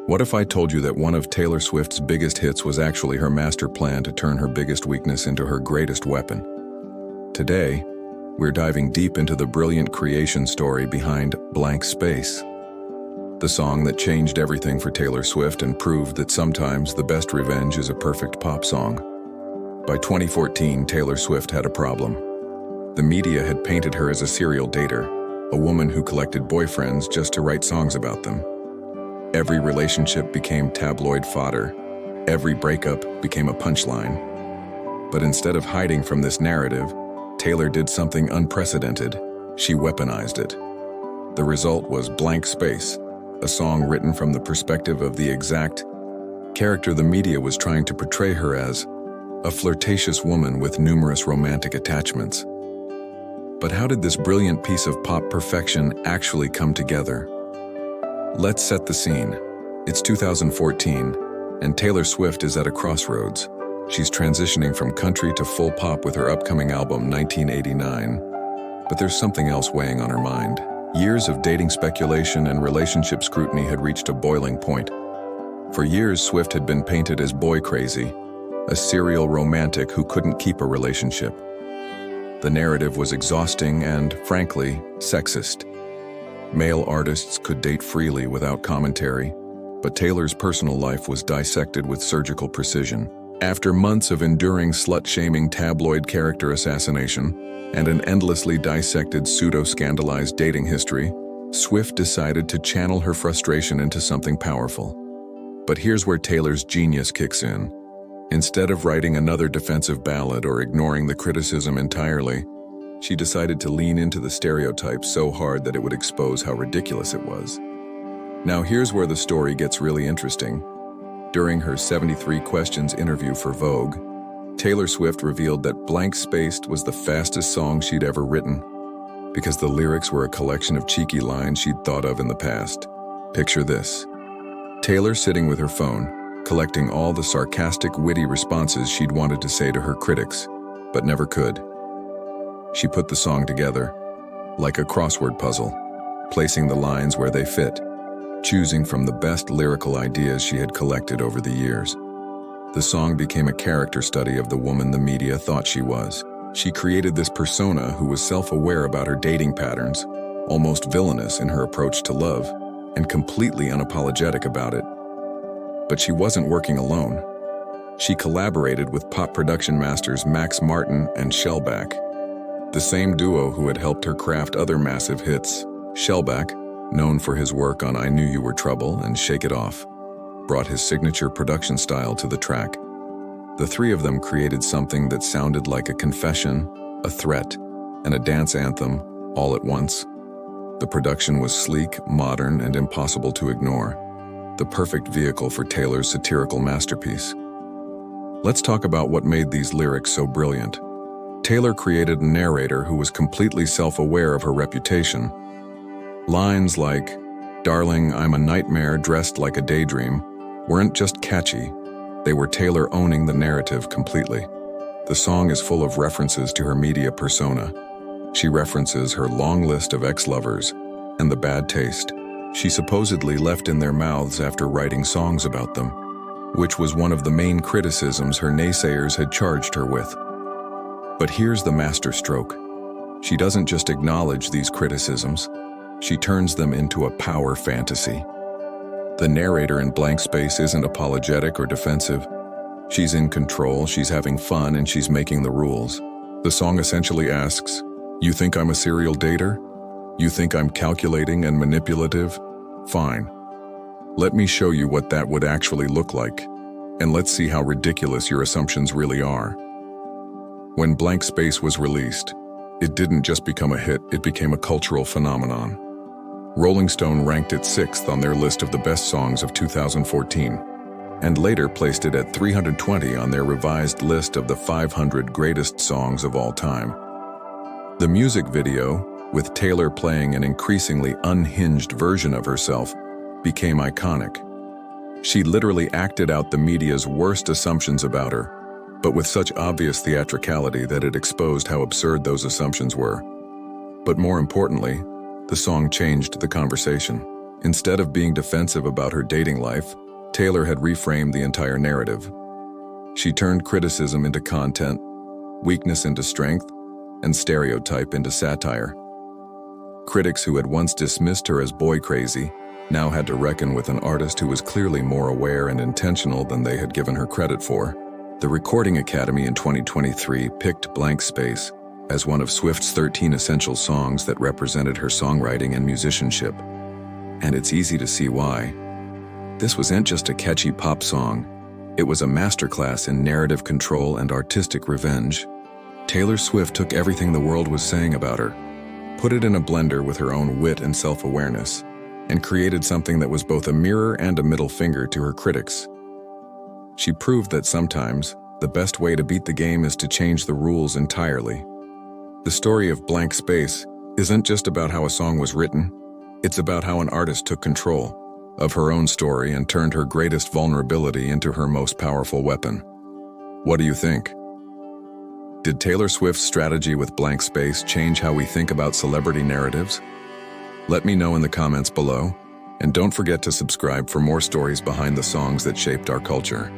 What if I told you that one of Taylor Swift's biggest hits was actually her master plan to turn her biggest weakness into her greatest weapon? Today, we're diving deep into the brilliant creation story behind Blank Space, the song that changed everything for Taylor Swift and proved that sometimes the best revenge is a perfect pop song. By 2014, Taylor Swift had a problem. The media had painted her as a serial dater, a woman who collected boyfriends just to write songs about them. Every relationship became tabloid fodder. Every breakup became a punchline. But instead of hiding from this narrative, Taylor did something unprecedented. She weaponized it. The result was Blank Space, a song written from the perspective of the exact character the media was trying to portray her as, a flirtatious woman with numerous romantic attachments. But how did this brilliant piece of pop perfection actually come together? Let's set the scene. It's 2014, and Taylor Swift is at a crossroads. She's transitioning from country to full pop with her upcoming album 1989. But there's something else weighing on her mind. Years of dating speculation and relationship scrutiny had reached a boiling point. For years, Swift had been painted as boy crazy, a serial romantic who couldn't keep a relationship. The narrative was exhausting and, frankly, sexist. Male artists could date freely without commentary, but Taylor's personal life was dissected with surgical precision. After months of enduring slut-shaming tabloid character assassination and an endlessly dissected pseudo-scandalized dating history, Swift decided to channel her frustration into something powerful. But here's where Taylor's genius kicks in. Instead of writing another defensive ballad or ignoring the criticism entirely, she decided to lean into the stereotype so hard that it would expose how ridiculous it was. Now here's where the story gets really interesting. During her 73 Questions interview for Vogue, Taylor Swift revealed that Blank Space was the fastest song she'd ever written, because the lyrics were a collection of cheeky lines she'd thought of in the past. Picture this: Taylor sitting with her phone, collecting all the sarcastic, witty responses she'd wanted to say to her critics, but never could. She put the song together, like a crossword puzzle, placing the lines where they fit, choosing from the best lyrical ideas she had collected over the years. The song became a character study of the woman the media thought she was. She created this persona who was self-aware about her dating patterns, almost villainous in her approach to love, and completely unapologetic about it. But she wasn't working alone. She collaborated with pop production masters Max Martin and Shellback, the same duo who had helped her craft other massive hits. Shellback, known for his work on I Knew You Were Trouble and Shake It Off, brought his signature production style to the track. The three of them created something that sounded like a confession, a threat, and a dance anthem all at once. The production was sleek, modern, and impossible to ignore, the perfect vehicle for Taylor's satirical masterpiece. Let's talk about what made these lyrics so brilliant. Taylor created a narrator who was completely self-aware of her reputation. Lines like, "Darling, I'm a nightmare dressed like a daydream," weren't just catchy, they were Taylor owning the narrative completely. The song is full of references to her media persona. She references her long list of ex-lovers and the bad taste she supposedly left in their mouths after writing songs about them, which was one of the main criticisms her naysayers had charged her with. But here's the masterstroke. She doesn't just acknowledge these criticisms, she turns them into a power fantasy. The narrator in Blank Space isn't apologetic or defensive. She's in control, she's having fun, and she's making the rules. The song essentially asks, "You think I'm a serial dater? You think I'm calculating and manipulative? Fine. Let me show you what that would actually look like, and let's see how ridiculous your assumptions really are." When Blank Space was released, it didn't just become a hit, it became a cultural phenomenon. Rolling Stone ranked it 6th on their list of the best songs of 2014, and later placed it at 320 on their revised list of the 500 greatest songs of all time. The music video, with Taylor playing an increasingly unhinged version of herself, became iconic. She literally acted out the media's worst assumptions about her, but with such obvious theatricality that it exposed how absurd those assumptions were. But more importantly, the song changed the conversation. Instead of being defensive about her dating life, Taylor had reframed the entire narrative. She turned criticism into content, weakness into strength, and stereotype into satire. Critics who had once dismissed her as boy crazy now had to reckon with an artist who was clearly more aware and intentional than they had given her credit for. The Recording Academy in 2023 picked Blank Space as one of Swift's 13 essential songs that represented her songwriting and musicianship. And it's easy to see why. This wasn't just a catchy pop song. It was a masterclass in narrative control and artistic revenge. Taylor Swift took everything the world was saying about her, put it in a blender with her own wit and self-awareness, and created something that was both a mirror and a middle finger to her critics. She proved that sometimes the best way to beat the game is to change the rules entirely. The story of Blank Space isn't just about how a song was written, it's about how an artist took control of her own story and turned her greatest vulnerability into her most powerful weapon. What do you think? Did Taylor Swift's strategy with Blank Space change how we think about celebrity narratives? Let me know in the comments below, and don't forget to subscribe for more stories behind the songs that shaped our culture.